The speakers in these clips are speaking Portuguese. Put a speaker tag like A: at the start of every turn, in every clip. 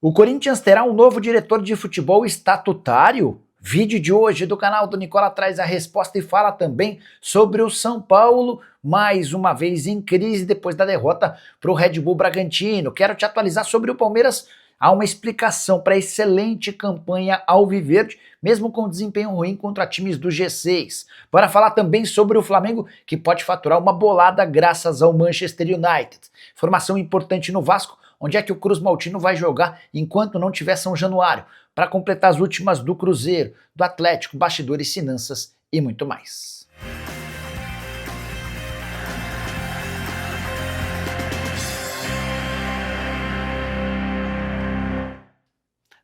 A: O Corinthians terá um novo diretor de futebol estatutário? Vídeo de hoje do canal do Nicola traz a resposta e fala também sobre o São Paulo, mais uma vez em crise depois da derrota para o Red Bull Bragantino. Quero te atualizar sobre o Palmeiras. Há uma explicação para a excelente campanha alviverde, mesmo com desempenho ruim contra times do G6. Bora falar também sobre o Flamengo, que pode faturar uma bolada graças ao Manchester United. Informação importante no Vasco, onde é que o Cruz Maltino vai jogar enquanto não tiver São Januário, para completar as últimas do Cruzeiro, do Atlético, bastidores, finanças e muito mais.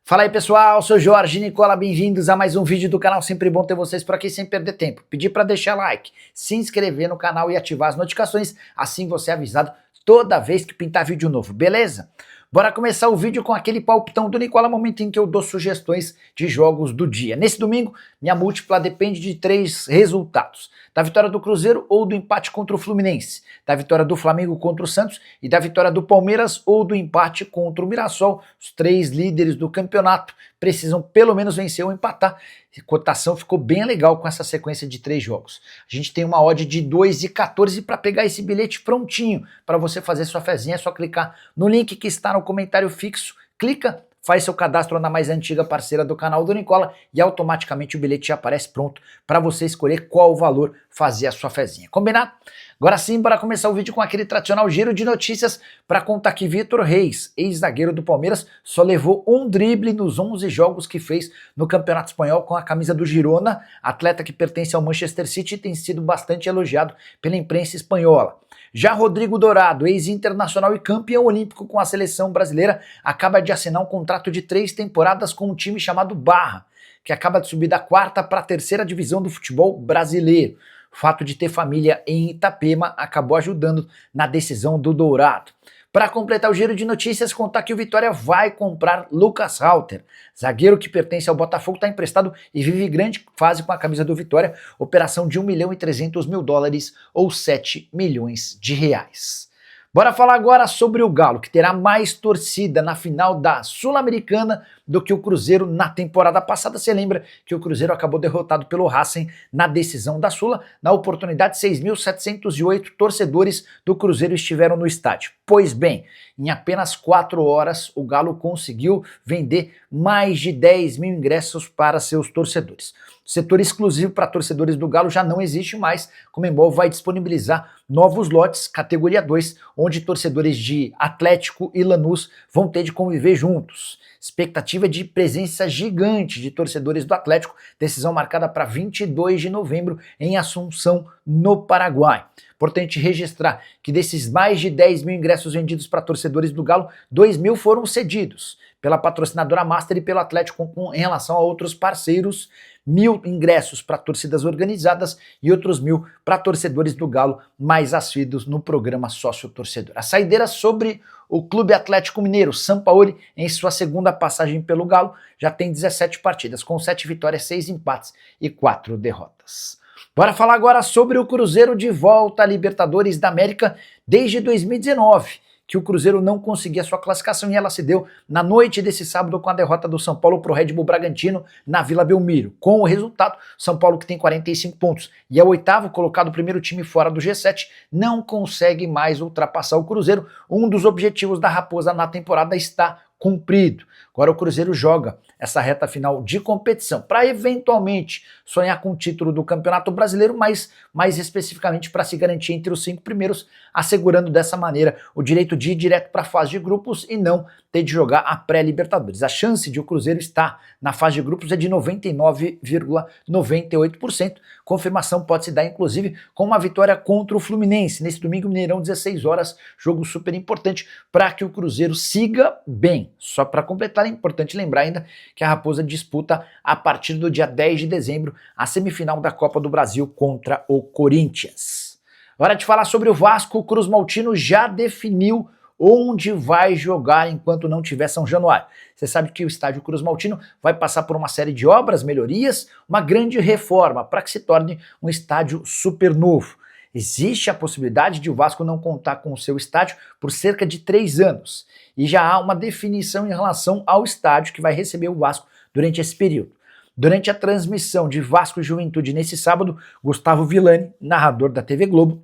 A: Fala aí pessoal, sou Jorge Nicola, bem-vindos a mais um vídeo do canal, sempre bom ter vocês por aqui sem perder tempo. Pedir para deixar like, se inscrever no canal e ativar as notificações, assim você é avisado toda vez que pintar vídeo novo, beleza? Bora começar o vídeo com aquele palpitão do Nicola, momento em que eu dou sugestões de jogos do dia. Nesse domingo, minha múltipla depende de 3 resultados: da vitória do Cruzeiro ou do empate contra o Fluminense, da vitória do Flamengo contra o Santos e da vitória do Palmeiras ou do empate contra o Mirassol. Os 3 líderes do campeonato precisam pelo menos vencer ou empatar. A cotação ficou bem legal com essa sequência de 3 jogos. A gente tem uma odd de 2,14 para pegar esse bilhete prontinho para você fazer sua fezinha. É só clicar no link que está no comentário fixo, clica, faz seu cadastro na mais antiga parceira do canal do Nicola e automaticamente o bilhete já aparece pronto para você escolher qual valor fazer a sua fezinha. Combinado? Agora sim, para começar o vídeo com aquele tradicional giro de notícias para contar que Vitor Reis, ex-zagueiro do Palmeiras, só levou um drible nos 11 jogos que fez no Campeonato Espanhol com a camisa do Girona. Atleta que pertence ao Manchester City, tem sido bastante elogiado pela imprensa espanhola. Já Rodrigo Dourado, ex-internacional e campeão olímpico com a seleção brasileira, acaba de assinar um contrato de 3 temporadas com um time chamado Barra, que acaba de subir da 4ª para a 3ª divisão do futebol brasileiro. O fato de ter família em Itapema acabou ajudando na decisão do Dourado. Para completar o giro de notícias, contar que o Vitória vai comprar Lucas Halter, zagueiro que pertence ao Botafogo, está emprestado e vive grande fase com a camisa do Vitória, operação de $1.300.000 ou 7 milhões de reais. Bora falar agora sobre o Galo, que terá mais torcida na final da Sul-Americana do que o Cruzeiro na temporada passada. Você lembra que o Cruzeiro acabou derrotado pelo Racing na decisão da Sula. Na oportunidade, 6.708 torcedores do Cruzeiro estiveram no estádio. Pois bem, em apenas 4 horas, o Galo conseguiu vender mais de 10 mil ingressos para seus torcedores. O setor exclusivo para torcedores do Galo já não existe mais. A Conmebol vai disponibilizar novos lotes, categoria 2, onde torcedores de Atlético e Lanús vão ter de conviver juntos. Expectativa de presença gigante de torcedores do Atlético, decisão marcada para 22 de novembro em Assunção, no Paraguai. Importante registrar que desses mais de 10 mil ingressos vendidos para torcedores do Galo, 2 mil foram cedidos pela patrocinadora Master e pelo Atlético em relação a outros parceiros. 1.000 ingressos para torcidas organizadas e outros 1.000 para torcedores do Galo mais assíduos no programa sócio-torcedor. A saideira sobre o Clube Atlético Mineiro. Sampaoli, em sua segunda passagem pelo Galo, já tem 17 partidas, com 7 vitórias, 6 empates e 4 derrotas. Bora falar agora sobre o Cruzeiro de volta à Libertadores da América desde 2019. Que o Cruzeiro não conseguia sua classificação e ela se deu na noite desse sábado com a derrota do São Paulo para o Red Bull Bragantino na Vila Belmiro. Com o resultado, São Paulo, que tem 45 pontos e é o 8º colocado, primeiro time fora do G7, não consegue mais ultrapassar o Cruzeiro. Um dos objetivos da Raposa na temporada está cumprido. Agora o Cruzeiro joga essa reta final de competição para eventualmente sonhar com o título do Campeonato Brasileiro, mas mais especificamente para se garantir entre os 5 primeiros, assegurando dessa maneira o direito de ir direto para a fase de grupos e não ter de jogar a pré-Libertadores. A chance de o Cruzeiro estar na fase de grupos é de 99,98%. Confirmação pode se dar inclusive com uma vitória contra o Fluminense nesse domingo, Mineirão, 16 horas, jogo super importante para que o Cruzeiro siga bem. Só para completar, é importante lembrar ainda que a Raposa disputa a partir do dia 10 de dezembro a semifinal da Copa do Brasil contra o Corinthians. Hora de falar sobre o Vasco. O Cruz Maltino já definiu onde vai jogar enquanto não tiver São Januário. Você sabe que o estádio Cruz Maltino vai passar por uma série de obras, melhorias, uma grande reforma para que se torne um estádio super novo. Existe a possibilidade de o Vasco não contar com o seu estádio por cerca de 3 anos. E já há uma definição em relação ao estádio que vai receber o Vasco durante esse período. Durante a transmissão de Vasco e Juventude nesse sábado, Gustavo Villani, narrador da TV Globo,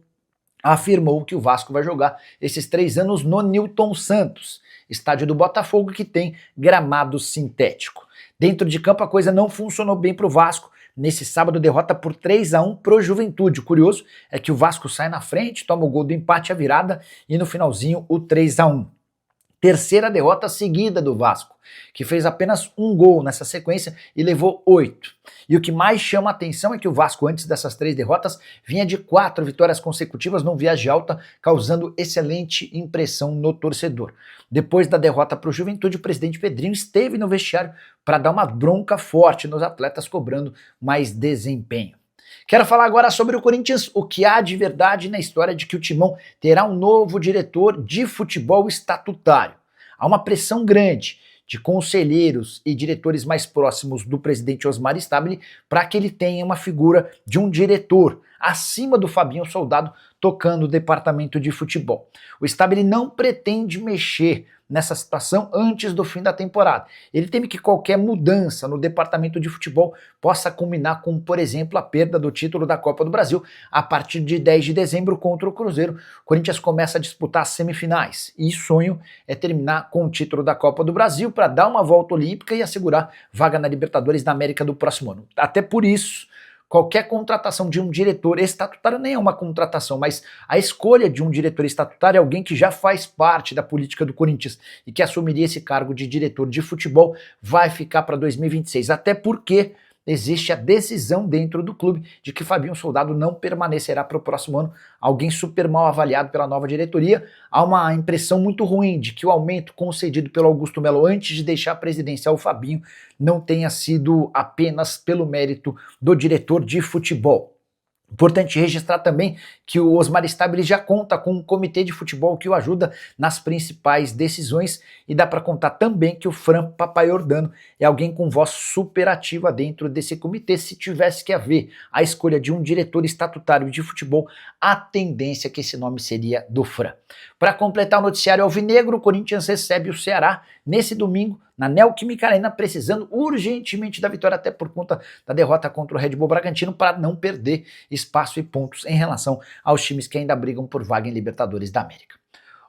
A: afirmou que o Vasco vai jogar esses 3 anos no Newton Santos, estádio do Botafogo que tem gramado sintético. Dentro de campo a coisa não funcionou bem para o Vasco. Nesse sábado, derrota por 3-1 pro Juventude. O curioso é que o Vasco sai na frente, toma o gol do empate, a virada e no finalzinho o 3-1. Terceira derrota seguida do Vasco, que fez apenas um gol nessa sequência e levou 8. E o que mais chama a atenção é que o Vasco, antes dessas 3 derrotas, vinha de 4 vitórias consecutivas num viagem alta, causando excelente impressão no torcedor. Depois da derrota para o Juventude, o presidente Pedrinho esteve no vestiário para dar uma bronca forte nos atletas, cobrando mais desempenho. Quero falar agora sobre o Corinthians, o que há de verdade na história de que o Timão terá um novo diretor de futebol estatutário. Há uma pressão grande de conselheiros e diretores mais próximos do presidente Osmar Stabile para que ele tenha uma figura de um diretor acima do Fabinho Soldado tocando o departamento de futebol. O Stabile não pretende mexer nessa situação antes do fim da temporada. Ele teme que qualquer mudança no departamento de futebol possa culminar com, por exemplo, a perda do título da Copa do Brasil a partir de 10 de dezembro contra o Cruzeiro. O Corinthians começa a disputar as semifinais e o sonho é terminar com o título da Copa do Brasil para dar uma volta olímpica e assegurar vaga na Libertadores da América do próximo ano. Até por isso, qualquer contratação de um diretor estatutário nem é uma contratação, mas a escolha de um diretor estatutário é alguém que já faz parte da política do Corinthians e que assumiria esse cargo de diretor de futebol vai ficar para 2026, até porque existe a decisão dentro do clube de que Fabinho Soldado não permanecerá para o próximo ano, alguém super mal avaliado pela nova diretoria. Há uma impressão muito ruim de que o aumento concedido pelo Augusto Melo antes de deixar a presidência ao Fabinho não tenha sido apenas pelo mérito do diretor de futebol. Importante registrar também que o Osmar Stabile já conta com um comitê de futebol que o ajuda nas principais decisões e dá para contar também que o Fran Papaiordano é alguém com voz superativa dentro desse comitê. Se tivesse que haver a escolha de um diretor estatutário de futebol, a tendência é que esse nome seria do Fran. Para completar o noticiário alvinegro, o Corinthians recebe o Ceará nesse domingo na Neoquímica Arena, precisando urgentemente da vitória, até por conta da derrota contra o Red Bull Bragantino, para não perder espaço e pontos em relação aos times que ainda brigam por vaga em Libertadores da América.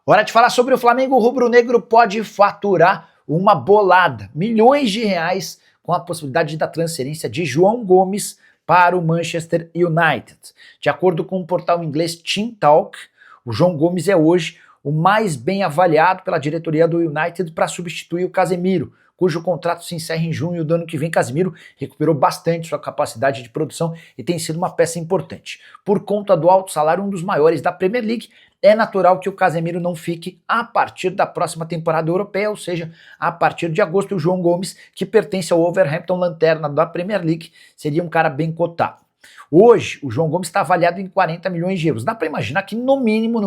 A: Hora de falar sobre o Flamengo. O rubro-negro pode faturar uma bolada, milhões de reais, com a possibilidade da transferência de João Gomes para o Manchester United. De acordo com o portal inglês Team Talk, o João Gomes é hoje o mais bem avaliado pela diretoria do United para substituir o Casemiro, cujo contrato se encerra em junho do ano que vem. Casemiro recuperou bastante sua capacidade de produção e tem sido uma peça importante. Por conta do alto salário, um dos maiores da Premier League, é natural que o Casemiro não fique a partir da próxima temporada europeia, ou seja, a partir de agosto. O João Gomes, que pertence ao Wolverhampton, lanterna da Premier League, seria um cara bem cotado. Hoje, o João Gomes está avaliado em 40 milhões de euros. Dá para imaginar que, no mínimo,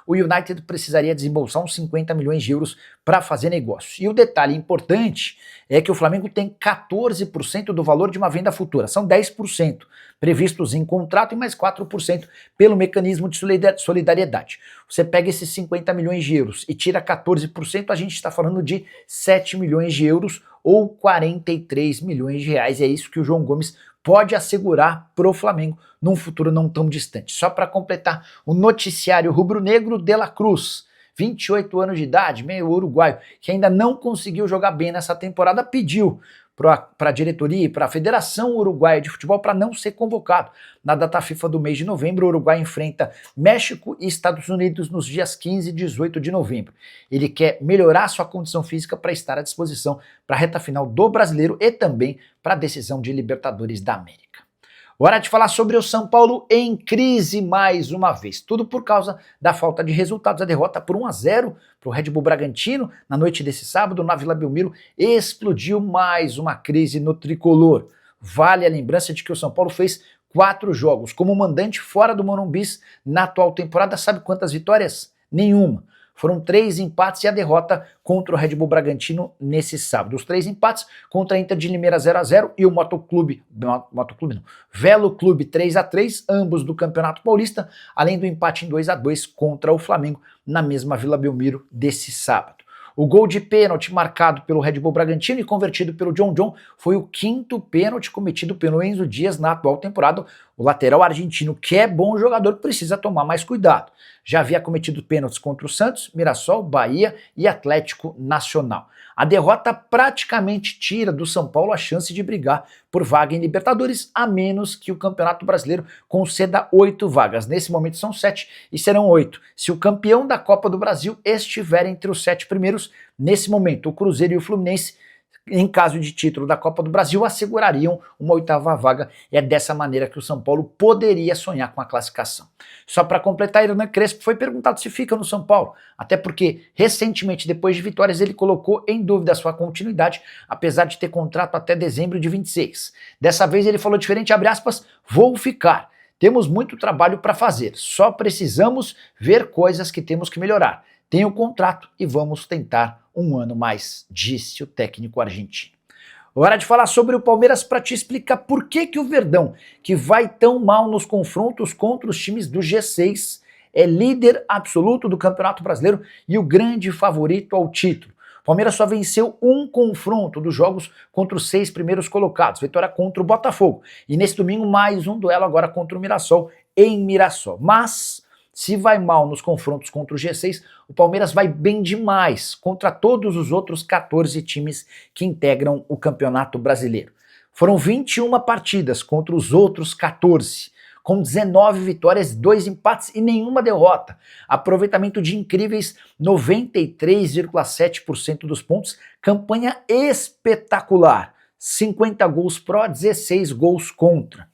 A: o United precisaria desembolsar uns 50 milhões de euros para fazer negócio. E o detalhe importante é que o Flamengo tem 14% do valor de uma venda futura. São 10% previstos em contrato e mais 4% pelo mecanismo de solidariedade. Você pega esses 50 milhões de euros e tira 14%, a gente está falando de 7 milhões de euros ou 43 milhões de reais. É isso que o João Gomes pode assegurar pro Flamengo num futuro não tão distante. Só para completar o noticiário rubro-negro, De La Cruz, 28 anos de idade, meio uruguaio, que ainda não conseguiu jogar bem nessa temporada, pediu para a diretoria e para a Federação Uruguaia de Futebol para não ser convocado. Na data FIFA do mês de novembro, o Uruguai enfrenta México e Estados Unidos nos dias 15 e 18 de novembro. Ele quer melhorar sua condição física para estar à disposição para a reta final do Brasileiro e também para a decisão de Libertadores da América. Hora de falar sobre o São Paulo em crise mais uma vez. Tudo por causa da falta de resultados. A derrota por 1-0 para o Red Bull Bragantino na noite desse sábado na Vila Belmiro explodiu mais uma crise no tricolor. Vale a lembrança de que o São Paulo fez 4 jogos como mandante fora do Morumbi na atual temporada. Sabe quantas vitórias? Nenhuma. foram 3 empates e a derrota contra o Red Bull Bragantino nesse sábado. Os 3 empates contra a Inter de Limeira 0x0 e o Velo Clube 3x3, ambos do Campeonato Paulista, além do empate em 2x2 contra o Flamengo na mesma Vila Belmiro desse sábado. O gol de pênalti marcado pelo Red Bull Bragantino e convertido pelo John John foi o 5º pênalti cometido pelo Enzo Dias na atual temporada. O lateral argentino, que é bom jogador, precisa tomar mais cuidado. Já havia cometido pênaltis contra o Santos, Mirassol, Bahia e Atlético Nacional. A derrota praticamente tira do São Paulo a chance de brigar por vaga em Libertadores, a menos que o Campeonato Brasileiro conceda 8 vagas. Nesse momento são 7 e serão 8. Se o campeão da Copa do Brasil estiver entre os 7 primeiros, nesse momento o Cruzeiro e o Fluminense, em caso de título da Copa do Brasil, assegurariam uma 8ª vaga, e é dessa maneira que o São Paulo poderia sonhar com a classificação. Só para completar, Hernan Crespo foi perguntado se fica no São Paulo, até porque recentemente, depois de vitórias, ele colocou em dúvida a sua continuidade, apesar de ter contrato até dezembro de 26. Dessa vez ele falou diferente, abre aspas, vou ficar. Temos muito trabalho para fazer, só precisamos ver coisas que temos que melhorar. Tem o contrato e vamos tentar um ano mais, disse o técnico argentino. Hora de falar sobre o Palmeiras para te explicar por que o Verdão, que vai tão mal nos confrontos contra os times do G6, é líder absoluto do Campeonato Brasileiro e o grande favorito ao título. O Palmeiras só venceu um confronto dos jogos contra os 6 primeiros colocados, vitória contra o Botafogo. E nesse domingo mais um duelo agora contra o Mirassol em Mirassol. Mas se vai mal nos confrontos contra o G6, o Palmeiras vai bem demais contra todos os outros 14 times que integram o Campeonato Brasileiro. Foram 21 partidas contra os outros 14, com 19 vitórias, 2 empates e nenhuma derrota. Aproveitamento de incríveis 93,7% dos pontos, campanha espetacular, 50 gols pró, 16 gols contra.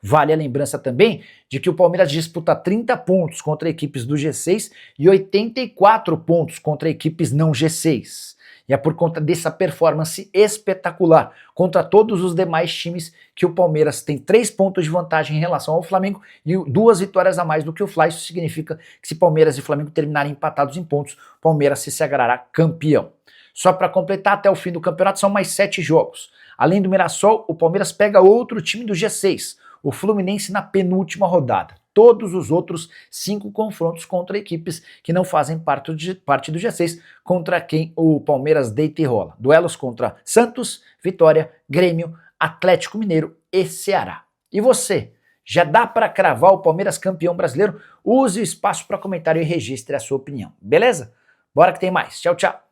A: Vale a lembrança também de que o Palmeiras disputa 30 pontos contra equipes do G6 e 84 pontos contra equipes não G6. E é por conta dessa performance espetacular contra todos os demais times que o Palmeiras tem 3 pontos de vantagem em relação ao Flamengo e 2 vitórias a mais do que o Fla. Isso significa que se Palmeiras e Flamengo terminarem empatados em pontos, o Palmeiras se sagrará campeão. Só para completar, até o fim do campeonato são mais 7 jogos. Além do Mirassol, o Palmeiras pega outro time do G6, o Fluminense na penúltima rodada. Todos os outros 5 confrontos contra equipes que não fazem parte do G6, contra quem o Palmeiras deita e rola. Duelos contra Santos, Vitória, Grêmio, Atlético Mineiro e Ceará. E você? Já dá para cravar o Palmeiras campeão brasileiro? Use o espaço para comentário e registre a sua opinião. Beleza? Bora que tem mais. Tchau, tchau.